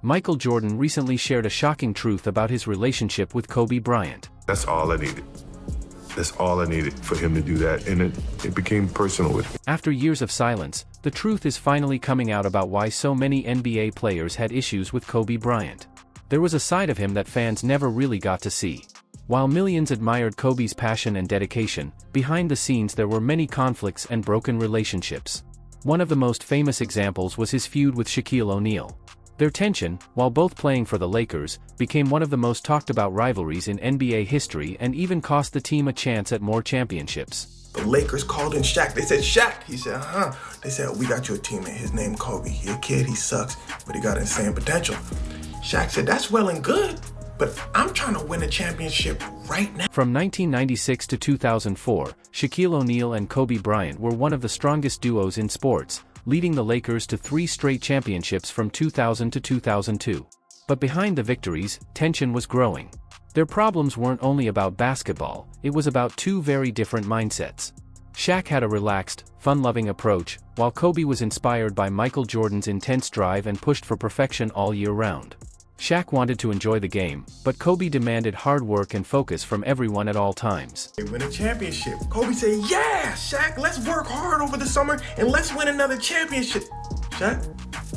Michael Jordan recently shared a shocking truth about his relationship with Kobe Bryant. That's all I needed. That's all I needed for him to do that, and it became personal with me. After years of silence, the truth is finally coming out about why so many NBA players had issues with Kobe Bryant. There was a side of him that fans never really got to see. While millions admired Kobe's passion and dedication, behind the scenes there were many conflicts and broken relationships. One of the most famous examples was his feud with Shaquille O'Neal. Their tension, while both playing for the Lakers, became one of the most talked about rivalries in NBA history and even cost the team a chance at more championships. The Lakers called in Shaq. They said, Shaq. He said, They said, we got your teammate. His name Kobe. He a kid, he sucks, but he got insane potential. Shaq said, that's well and good, but I'm trying to win a championship right now. From 1996 to 2004, Shaquille O'Neal and Kobe Bryant were one of the strongest duos in sports, leading the Lakers to 3 straight championships from 2000 to 2002. But behind the victories, tension was growing. Their problems weren't only about basketball, it was about 2 very different mindsets. Shaq had a relaxed, fun-loving approach, while Kobe was inspired by Michael Jordan's intense drive and pushed for perfection all year round. Shaq wanted to enjoy the game, but Kobe demanded hard work and focus from everyone at all times. They win a championship. Kobe said, yeah, Shaq, let's work hard over the summer and let's win another championship. Shaq?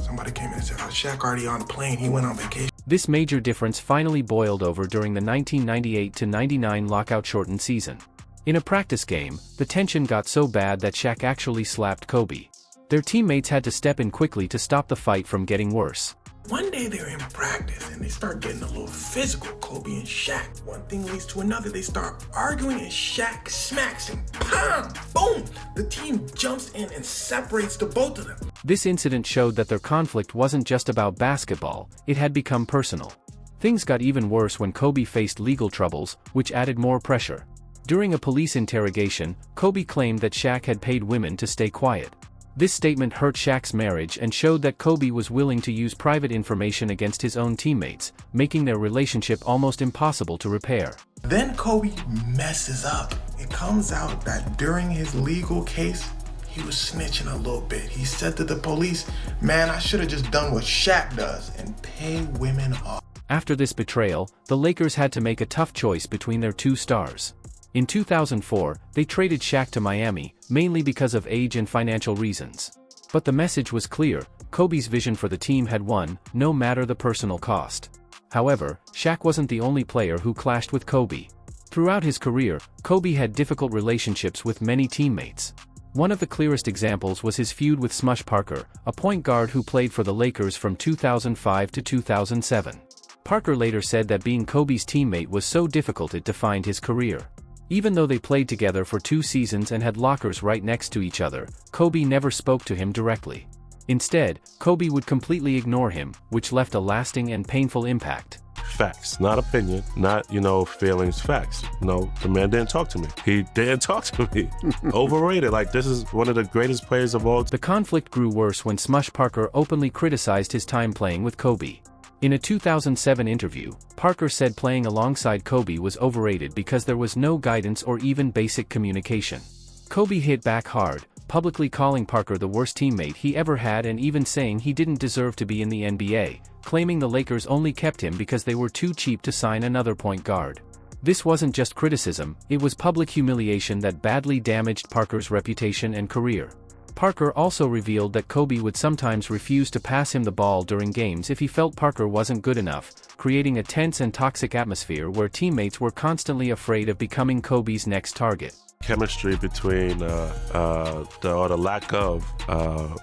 Somebody came in and said, Shaq already on the plane, he went on vacation. This major difference finally boiled over during the 1998-99 lockout-shortened season. In a practice game, the tension got so bad that Shaq actually slapped Kobe. Their teammates had to step in quickly to stop the fight from getting worse. One day they're in practice and they start getting a little physical, Kobe and Shaq. One thing leads to another, they start arguing and Shaq smacks him. Pam! Boom! The team jumps in and separates the both of them. This incident showed that their conflict wasn't just about basketball, it had become personal. Things got even worse when Kobe faced legal troubles, which added more pressure. During a police interrogation, Kobe claimed that Shaq had paid women to stay quiet. This statement hurt Shaq's marriage and showed that Kobe was willing to use private information against his own teammates, making their relationship almost impossible to repair. Then Kobe messes up. It comes out that during his legal case, he was snitching a little bit. He said to the police, man, I should have just done what Shaq does and pay women off. After this betrayal, the Lakers had to make a tough choice between their 2 stars. In 2004, they traded Shaq to Miami, mainly because of age and financial reasons. But the message was clear, Kobe's vision for the team had won, no matter the personal cost. However, Shaq wasn't the only player who clashed with Kobe. Throughout his career, Kobe had difficult relationships with many teammates. One of the clearest examples was his feud with Smush Parker, a point guard who played for the Lakers from 2005 to 2007. Parker later said that being Kobe's teammate was so difficult it defined his career. Even though they played together for 2 seasons and had lockers right next to each other, Kobe never spoke to him directly. Instead, Kobe would completely ignore him, which left a lasting and painful impact. Facts, not opinion, not, feelings, facts. No, the man didn't talk to me. He didn't talk to me. Overrated, like this is one of the greatest players of all time. The conflict grew worse when Smush Parker openly criticized his time playing with Kobe. In a 2007 interview, Parker said playing alongside Kobe was overrated because there was no guidance or even basic communication. Kobe hit back hard, publicly calling Parker the worst teammate he ever had and even saying he didn't deserve to be in the NBA, claiming the Lakers only kept him because they were too cheap to sign another point guard. This wasn't just criticism, it was public humiliation that badly damaged Parker's reputation and career. Parker also revealed that Kobe would sometimes refuse to pass him the ball during games if he felt Parker wasn't good enough, creating a tense and toxic atmosphere where teammates were constantly afraid of becoming Kobe's next target. Chemistry between, the lack of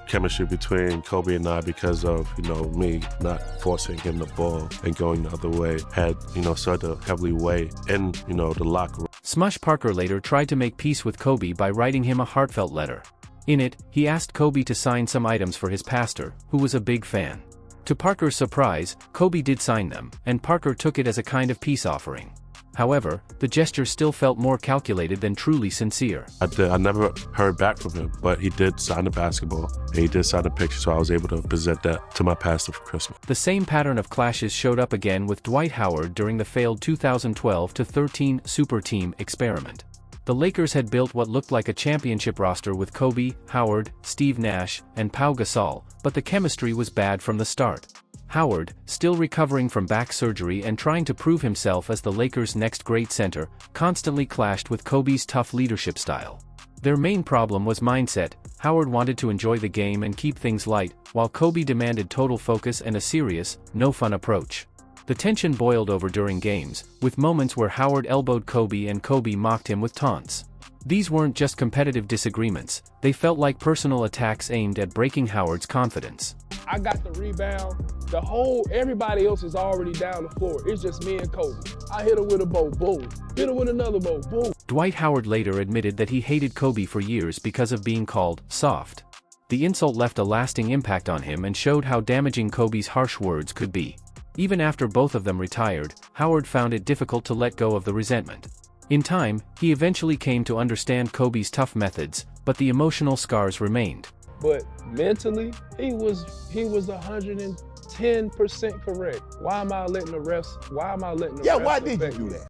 chemistry between Kobe and I because of, me not forcing him the ball and going the other way had, started to heavily weigh in, the locker room. Smush Parker later tried to make peace with Kobe by writing him a heartfelt letter. In it, he asked Kobe to sign some items for his pastor, who was a big fan. To Parker's surprise, Kobe did sign them, and Parker took it as a kind of peace offering. However, the gesture still felt more calculated than truly sincere. I never heard back from him, but he did sign the basketball, and he did sign a picture, so I was able to present that to my pastor for Christmas. The same pattern of clashes showed up again with Dwight Howard during the failed 2012-13 Super Team experiment. The Lakers had built what looked like a championship roster with Kobe, Howard, Steve Nash, and Pau Gasol, but the chemistry was bad from the start. Howard, still recovering from back surgery and trying to prove himself as the Lakers' next great center, constantly clashed with Kobe's tough leadership style. Their main problem was mindset. Howard wanted to enjoy the game and keep things light, while Kobe demanded total focus and a serious, no-fun approach. The tension boiled over during games, with moments where Howard elbowed Kobe and Kobe mocked him with taunts. These weren't just competitive disagreements, they felt like personal attacks aimed at breaking Howard's confidence. I got the rebound. Everybody else is already down the floor. It's just me and Kobe. I hit him with a bow, boom. Hit him with another bow, boom. Dwight Howard later admitted that he hated Kobe for years because of being called soft. The insult left a lasting impact on him and showed how damaging Kobe's harsh words could be. Even after both of them retired, Howard found it difficult to let go of the resentment. In time, he eventually came to understand Kobe's tough methods, but the emotional scars remained. But mentally, he was 110% correct. Why am I letting the refs? Yeah, why did you do that?